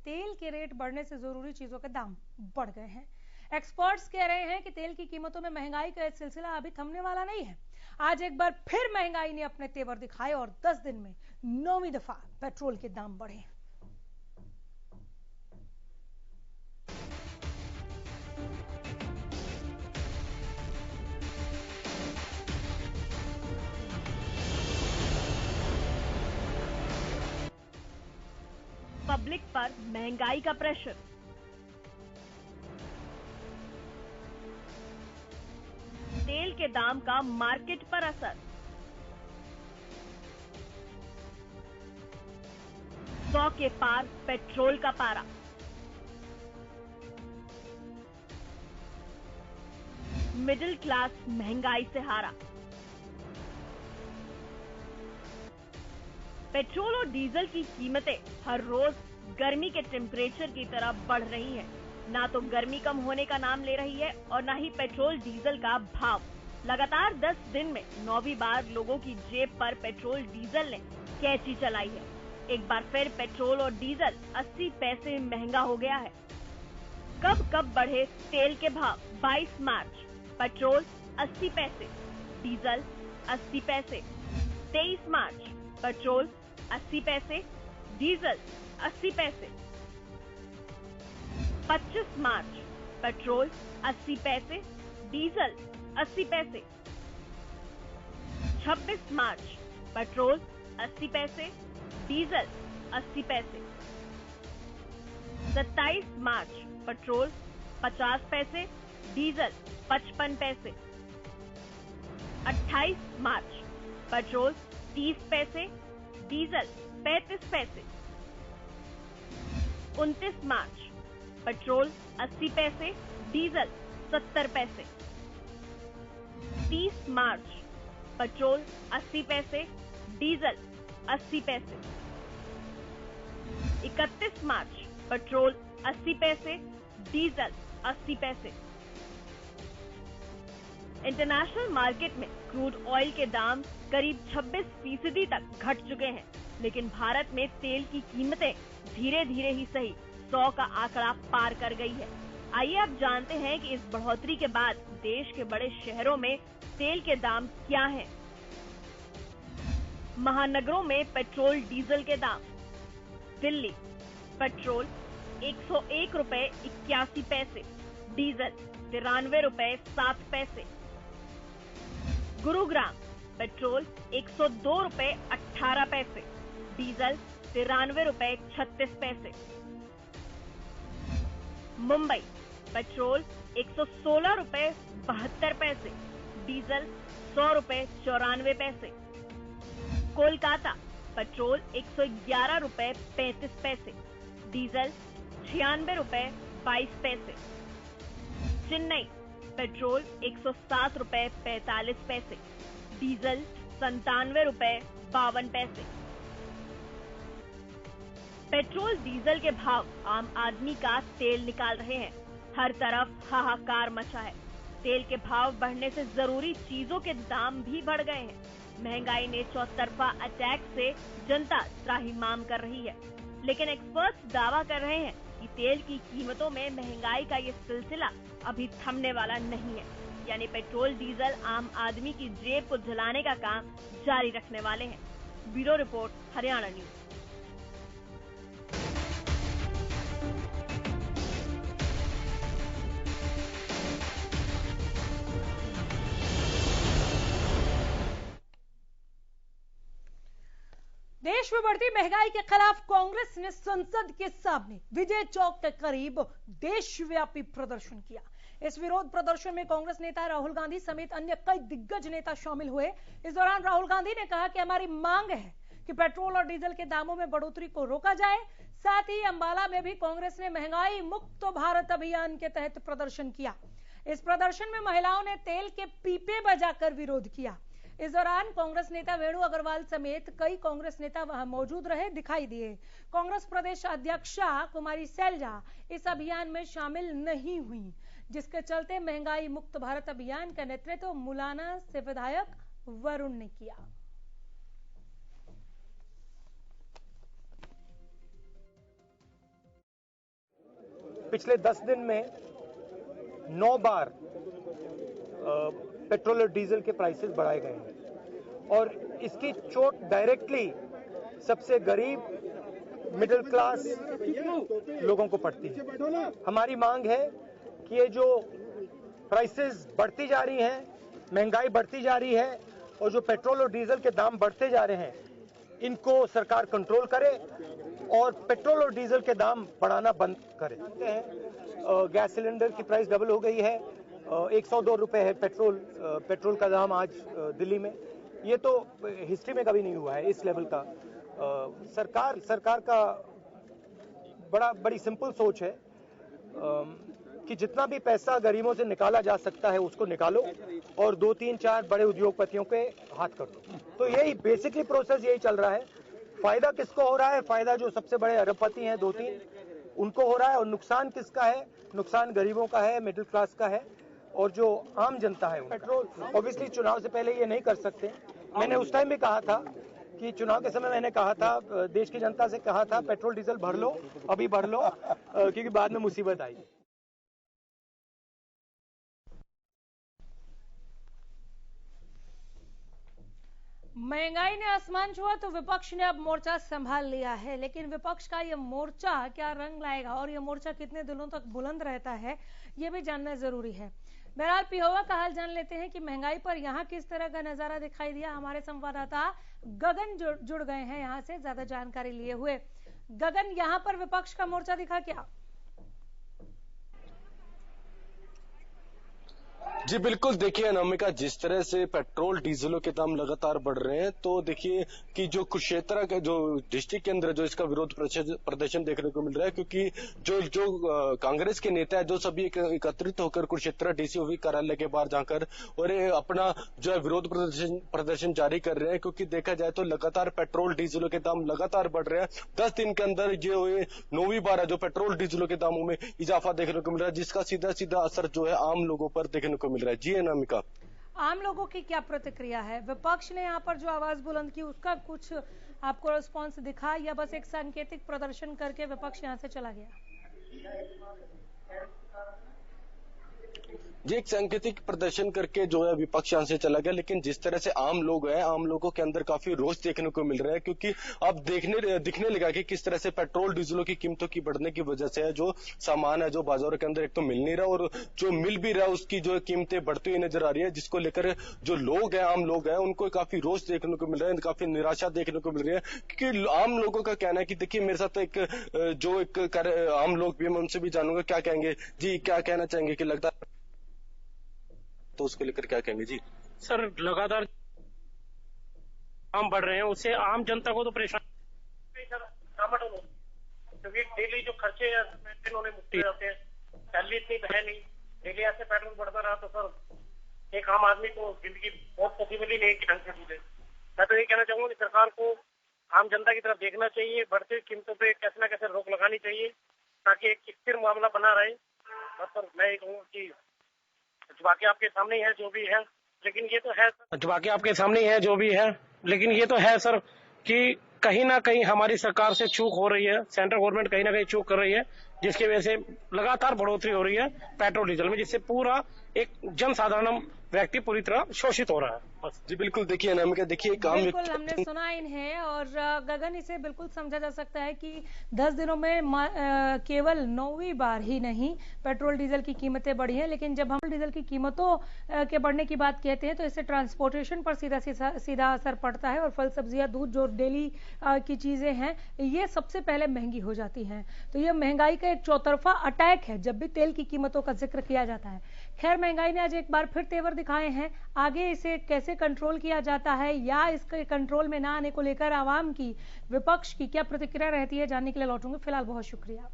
तेल के रेट बढ़ने से जरूरी चीजों के दाम बढ़ गए हैं। एक्सपर्ट्स कह रहे हैं कि तेल की कीमतों में महंगाई का सिलसिला अभी थमने वाला नहीं है। आज एक बार फिर महंगाई ने अपने तेवर दिखाए और 10 दिन में 9वीं दफा पेट्रोल के दाम बढ़े। पब्लिक पर महंगाई का प्रेशर। तेल के दाम का मार्केट पर असर। 100 के पार पेट्रोल का पारा। मिडिल क्लास महंगाई से हारा। पेट्रोल और डीजल की कीमतें हर रोज गर्मी के टेम्परेचर की तरह बढ़ रही हैं। ना तो गर्मी कम होने का नाम ले रही है और ना ही पेट्रोल डीजल का भाव। लगातार 10 दिन में 9वीं बार लोगों की जेब पर पेट्रोल डीजल ने कैंची चलाई है। एक बार फिर पेट्रोल और डीजल 80 पैसे महंगा हो गया है। कब बढ़े तेल के भाव। 22 मार्च पेट्रोल 80 पैसे, डीजल 80 पैसे। 23 मार्च पेट्रोल 80 पैसे, डीजल 80 पैसे। 25 मार्च पेट्रोल 80 पैसे, डीजल 80 पैसे। 26 मार्च पेट्रोल 80 पैसे, डीजल 80 पैसे। 27 मार्च पेट्रोल 50 पैसे, डीजल 55 पैसे। 28 मार्च पेट्रोल 30 पैसे, डीजल 35 पैसे। 29 मार्च पेट्रोल 80 पैसे, डीजल 70 पैसे। 30 मार्च पेट्रोल 80 पैसे, डीजल 80 पैसे। 31 मार्च पेट्रोल 80 पैसे, डीजल 80 पैसे। इंटरनेशनल मार्केट में क्रूड ऑयल के दाम करीब 26% तक घट चुके हैं, लेकिन भारत में तेल की कीमतें धीरे धीरे ही सही 100 का आंकड़ा पार कर गई है। आइए अब जानते हैं कि इस बढ़ोतरी के बाद देश के बड़े शहरों में तेल के दाम क्या हैं। महानगरों में पेट्रोल डीजल के दाम। दिल्ली पेट्रोल 101 रुपए 81 पैसे, डीजल 93 रुपए 7 पैसे। गुरुग्राम पेट्रोल 102 रुपए 18 पैसे, डीजल 93 रुपए 36 पैसे। मुंबई पेट्रोल 116 रुपए 72 पैसे, डीजल 100 रुपए 94 पैसे। कोलकाता पेट्रोल 111 रुपए 35 पैसे, डीजल 96 रुपए 22 पैसे। चेन्नई पेट्रोल 107 रुपए 45 पैसे, डीजल 97 रुपए 52 पैसे। पेट्रोल डीजल के भाव आम आदमी का तेल निकाल रहे हैं। हर तरफ हाहाकार मचा है। तेल के भाव बढ़ने से जरूरी चीजों के दाम भी बढ़ गए हैं। महंगाई ने चौतरफा अटैक से जनता त्राहिमाम कर रही है, लेकिन एक्सपर्ट्स दावा कर रहे हैं कि तेल की कीमतों में महंगाई का ये सिलसिला अभी थमने वाला नहीं है। यानी पेट्रोल डीजल आम आदमी की जेब को जलाने का काम जारी रखने वाले हैं। Bureau report, Haryana news. देश में बढ़ती महंगाई के खिलाफ कांग्रेस ने संसद के सामने विजय चौक के करीब देशव्यापी प्रदर्शन किया। इस विरोध प्रदर्शन में कांग्रेस नेता राहुल गांधी समेत अन्य कई दिग्गज नेता शामिल हुए। इस दौरान राहुल गांधी ने कहा कि हमारी मांग है कि पेट्रोल और डीजल के दामों में बढ़ोतरी को रोका जाए। साथ ही अंबाला में भी कांग्रेस ने महंगाई मुक्त भारत अभियान के तहत प्रदर्शन किया। इस प्रदर्शन में महिलाओं ने तेल के पीपे बजाकर विरोध किया। इस दौरान कांग्रेस नेता वेणु अग्रवाल समेत कई कांग्रेस नेता वहां मौजूद रहे दिखाई दिए। कांग्रेस प्रदेश अध्यक्षा कुमारी सैलजा इस अभियान में शामिल नहीं हुई, जिसके चलते महंगाई मुक्त भारत अभियान का नेतृत्व मुलाना से विधायक वरुण ने किया। पिछले 10 दिन में 9 बार पेट्रोल और डीजल के प्राइसेस बढ़ाए गए हैं और इसकी चोट डायरेक्टली सबसे गरीब मिडिल क्लास लोगों को पड़ती है। हमारी मांग है कि ये जो प्राइसेस बढ़ती जा रही हैं, महंगाई बढ़ती जा रही है और जो पेट्रोल और डीजल के दाम बढ़ते जा रहे हैं, इनको सरकार कंट्रोल करे और पेट्रोल और डीजल के दाम बढ़ाना बंद करे। गैस सिलेंडर की प्राइस डबल हो गई है, 102 रुपए है पेट्रोल का दाम आज दिल्ली में। ये तो हिस्ट्री में कभी नहीं हुआ है इस लेवल का। सरकार का बड़ी सिंपल सोच है कि जितना भी पैसा गरीबों से निकाला जा सकता है उसको निकालो और 2, 3, 4 बड़े उद्योगपतियों के हाथ कर दो। तो यही बेसिकली प्रोसेस यही चल रहा है। फायदा किसको हो रहा है? फायदा जो सबसे बड़े अरबपति हैं 2-3 उनको हो रहा है और नुकसान किसका है? नुकसान गरीबों का है, मिडिल क्लास का है और जो आम जनता है। पेट्रोल ऑब्वियसली चुनाव से पहले ये नहीं कर सकते। मैंने उस टाइम भी कहा था कि चुनाव के समय मैंने कहा था, देश की जनता से कहा था, पेट्रोल डीजल भर लो, अभी भर लो क्योंकि बाद में मुसीबत आई। महंगाई ने आसमान छुआ तो विपक्ष ने अब मोर्चा संभाल लिया है, लेकिन विपक्ष का ये मोर्चा क्या रंग लाएगा और ये मोर्चा कितने दिनों तक बुलंद रहता है, ये भी जानना जरूरी है। बहरहाल पिहोवा का हाल जान लेते हैं कि महंगाई पर यहाँ किस तरह का नजारा दिखाई दिया। हमारे संवाददाता गगन जुड़ गए हैं यहाँ से ज्यादा जानकारी लिए हुए। गगन, यहाँ पर विपक्ष का मोर्चा दिखा क्या? जी बिल्कुल, देखिए अनामिका, जिस तरह से पेट्रोल डीजलों के दाम लगातार बढ़ रहे हैं तो देखिए कि जो कुरुक्षेत्र का जो डिस्ट्रिक्ट के अंदर जो इसका विरोध प्रदर्शन देखने को मिल रहा है, क्योंकि जो कांग्रेस के नेता है जो सभी एकत्रित होकर कुरुक्षेत्र डीसी ऑफिस कार्यालय के बाहर जाकर और अपना जो है विरोध प्रदर्शन जारी कर रहे हैं, क्योंकि देखा जाए तो लगातार पेट्रोल डीजलों के दाम लगातार बढ़ रहे हैं। 10 दिन के अंदर जो 9वीं बार है जो पेट्रोल डीजलों के दामों में इजाफा देखने को मिल रहा है, जिसका सीधा सीधा असर जो है आम लोगों पर देखने को मिल रहा है। जी अनामिका, आम लोगों की क्या प्रतिक्रिया है? विपक्ष ने यहाँ पर जो आवाज बुलंद की उसका कुछ आपको रिस्पांस दिखा या बस एक सांकेतिक प्रदर्शन करके विपक्ष यहाँ से चला गया? जी, एक सांकेतिक प्रदर्शन करके जो है विपक्ष यहाँ से चला गया, लेकिन जिस तरह से आम लोग हैं, आम लोगों के अंदर काफी रोष देखने को मिल रहा है, क्योंकि अब दिखने लगा कि किस तरह से पेट्रोल डीजलों की कीमतों की बढ़ने की वजह से है जो सामान है जो बाजारों के अंदर एक तो मिल नहीं रहा और जो मिल भी रहा है उसकी जो कीमतें बढ़ती हुई नजर आ रही है, जिसको लेकर जो लोग हैं, आम लोग हैं, उनको काफी रोष देखने को मिल रहा है, काफी निराशा देखने को मिल रही है। क्योंकि आम लोगों का कहना है कि देखिए मेरे साथ आम लोग भी, मैं उनसे भी जानूंगा क्या कहेंगे। जी, क्या कहना चाहेंगे कि लगता तो उसको लेकर क्या कहेंगे? जी सर, लगातार दाम बढ़ रहे हैं, उससे आम जनता को तो परेशान, क्योंकि डेली जो खर्चे उन्होंने मुक्ति होते हैं, सैलरी इतनी तो है नहीं, डेली ऐसे पेट्रोल बढ़ता रहा तो सर एक आम आदमी को जिंदगी बहुत पॉसिबल ही नहीं कि ढंग से जीते। मैं तो ये कहना चाहूंगा कि सरकार को आम जनता की तरफ देखना चाहिए, बढ़ती कीमतों पे कैसे न कैसे रोक लगानी चाहिए ताकि एक स्थिर मामला बना रहे। सर मैं ये कहूँगा कि बाकी आपके सामने है जो भी है, लेकिन ये तो है बाकी आपके सामने है जो भी है, लेकिन ये तो है सर कि कहीं ना कहीं हमारी सरकार से चूक हो रही है, सेंट्रल गवर्नमेंट कहीं ना कहीं चूक कर रही है, जिसकी वजह से लगातार बढ़ोतरी हो रही है पेट्रोल डीजल में, जिससे पूरा एक जनसाधारण व्यक्ति पूरी तरह शोषित हो रहा है। बस जी बिल्कुल, देखिए अनामिका, देखिए काम बिल्कुल हमने सुना इन्हें और गगन, इसे बिल्कुल समझा जा सकता है कि 10 दिनों में केवल 9वीं बार ही नहीं पेट्रोल डीजल की कीमतें बढ़ी हैं, लेकिन जब हम डीजल की कीमतों के बढ़ने की बात कहते हैं तो इससे ट्रांसपोर्टेशन पर सीधा असर पड़ता है और फल सब्जियां, दूध जो डेली की चीजें हैं ये सबसे पहले महंगी हो जाती हैं। तो ये महंगाई का एक चौतरफा अटैक है जब भी तेल की कीमतों का जिक्र किया जाता है। खैर, महंगाई ने आज एक बार फिर तेवर दिखाए हैं, आगे इसे कैसे कंट्रोल किया जाता है या इसके कंट्रोल में ना आने को लेकर आवाम की, विपक्ष की क्या प्रतिक्रिया रहती है, जानने के लिए लौटूंगी। फिलहाल बहुत शुक्रिया।